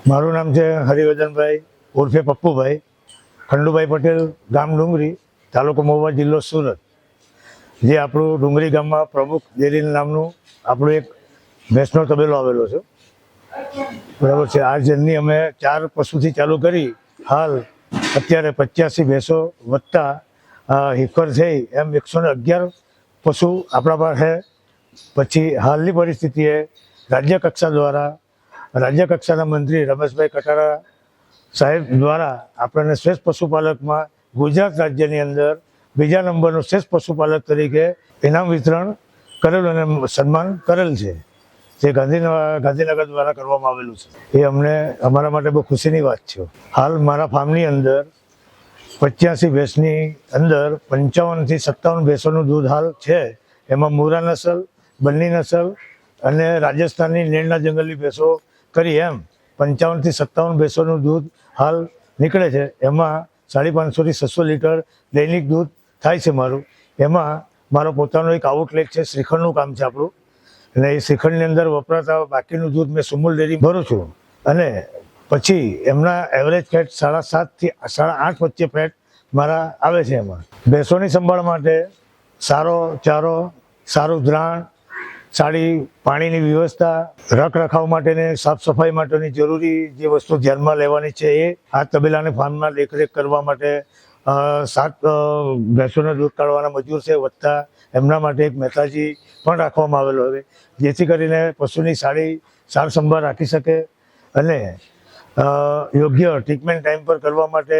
મારું નામ છે હરિવર્ધનભાઈ ઉર્ફે પપ્પુભાઈ, ખંડુભાઈ પટેલ, ગામ ડુંગરી, તાલુકો મહુવા, જિલ્લો સુરત. જે આપણું ડુંગરી ગામમાં પ્રમુખ ડેરી નામનું આપણું એક ભેંસનો તબેલો આવેલો છે. બરાબર છે. આ જર્ની અમે 4 પશુથી ચાલુ કરી. હાલ અત્યારે 85 ભેંસો વધતા હિફર થઈ એમ 111 પશુ આપણા પાસે. પછી હાલની પરિસ્થિતિએ રાજ્ય કક્ષા દ્વારા રાજ્ય કક્ષાના મંત્રી રમેશભાઈ કટારા સાહેબ દ્વારા આપણને શ્રેષ્ઠ પશુપાલકમાં ગુજરાત રાજ્યની અંદર બીજા નંબરનું શ્રેષ્ઠ પશુપાલક તરીકે ઇનામ વિતરણ કરેલું અને સન્માન કરેલ છે, જે ગાંધીનગર દ્વારા કરવામાં આવેલું છે. એ અમને અમારા માટે બહુ ખુશીની વાત છે. હાલ મારા ફાર્મની અંદર 85 ભેંસની અંદર 55 થી 57 ભેંસોનું દૂધ હાલ છે. એમાં મુરા નસલ, બન્ની નસલ અને રાજસ્થાનની નીળના જંગલની ભેંસો કરી એમ 55 થી 57 ભેંસોનું દૂધ હાલ નીકળે છે. એમાં 550 થી 600 લીટર દૈનિક દૂધ થાય છે મારું. એમાં મારો પોતાનો એક આઉટલેટ છે, શ્રીખંડનું કામ છે આપણું. અને એ શ્રીખંડની અંદર વપરાતા બાકીનું દૂધ મેં સુમુલ ડેરી ભરું છું. અને પછી એમના એવરેજ ફેટ 7.5 થી 8.5 વચ્ચે ફેટ મારા આવે છે. એમાં ભેંસોની સંભાળ માટે સારો ચારો, સારું દ્રાણ, સારી પાણીની વ્યવસ્થા, રખરખાવ માટેની સાફ સફાઈ માટેની જરૂરી જે વસ્તુ ધ્યાનમાં લેવાની છે એ આ તબેલાને ફાર્મમાં દેખરેખ કરવા માટે 7 ભેંસોને દૂધ કાઢવાના મજૂર છે, વધતા એમના માટે એક મહેતાજી પણ રાખવામાં આવેલો હવે, જેથી કરીને પશુની સાર સંભાળ રાખી શકે અને યોગ્ય ટ્રીટમેન્ટ ટાઈમ પર કરવા માટે,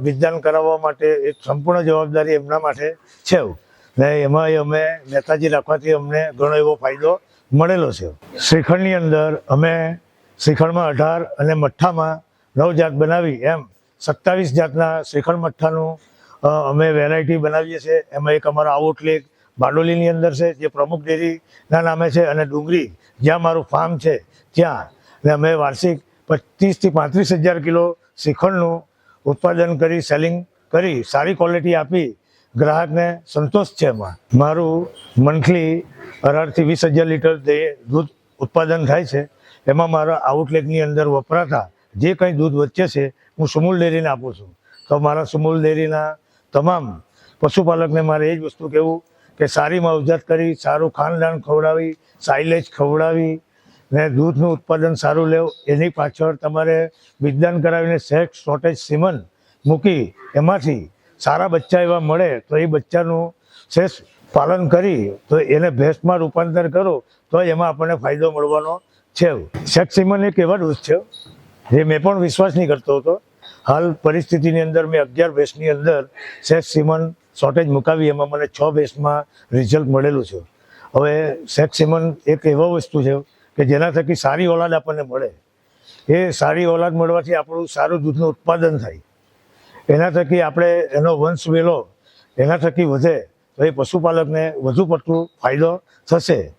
બીજદાન કરાવવા માટે એક સંપૂર્ણ જવાબદારી એમના માટે છે. ને એમાં અમે નેતાજી રાખવાથી અમને ઘણો એવો ફાયદો મળેલો છે. શ્રીખંડની અંદર અમે શ્રીખંડમાં 18 અને મઠ્ઠામાં 9 જાત બનાવી એમ 27 જાતના શ્રીખંડ મઠ્ઠાનું અમે વેરાયટી બનાવીએ છીએ. એમાં એક અમારો આઉટલેટ બારડોલીની અંદર છે, જે પ્રમુખ ડેરીના નામે છે, અને ડુંગરી જ્યાં મારું ફાર્મ છે ત્યાં. અને અમે વાર્ષિક 25 થી 35 હજાર કિલો શ્રીખંડનું ઉત્પાદન કરી, સેલિંગ કરી, સારી ક્વોલિટી આપી ગ્રાહકને સંતોષ છે. એમાં મારું મંથલી 18 થી 20 હજાર લીટર દૂધ ઉત્પાદન થાય છે. એમાં મારા આઉટલેટની અંદર વપરાતા જે કંઈ દૂધ વચ્ચે છે હું સુમુલ ડેરીને આપું છું. તો મારા સુમુલ ડેરીના તમામ પશુપાલકને મારે એ જ વસ્તુ કહેવું કે સારી માવજાત કરી, સારું ખાનદાન ખવડાવી, સાઇલેજ ખવડાવી ને દૂધનું ઉત્પાદન સારું લેવું. એની પાછળ તમારે બીજદાન કરાવીને સેક્સ શોર્ટેજ સીમન મૂકી એમાંથી સારા બચ્ચા એવા મળે તો એ બચ્ચાનું શેષ પાલન કરી તો એને ભેંસમાં રૂપાંતર કરો તો એમાં આપણને ફાયદો મળવાનો છે. સેક્સ સીમન એક એવા ડોઝ છે જે મેં પણ વિશ્વાસ નહીં કરતો હતો. હાલ પરિસ્થિતિની અંદર મેં 11 ભેંસની અંદર સેક્સ સીમન શોર્ટેજ મુકાવી, એમાં મને 6 ભેંસમાં રિઝલ્ટ મળેલું છે. હવે સેક્સ સીમન એક એવા વસ્તુ છે કે જેના થકી સારી ઓલાદ આપણને મળે. એ સારી ઓલાદ મળવાથી આપણું સારું દૂધનું ઉત્પાદન થાય. એના થકી આપણે એનો વંશ વેલો એના થકી વધે તો એ પશુપાલકને વધુ પડતું ફાયદો થશે.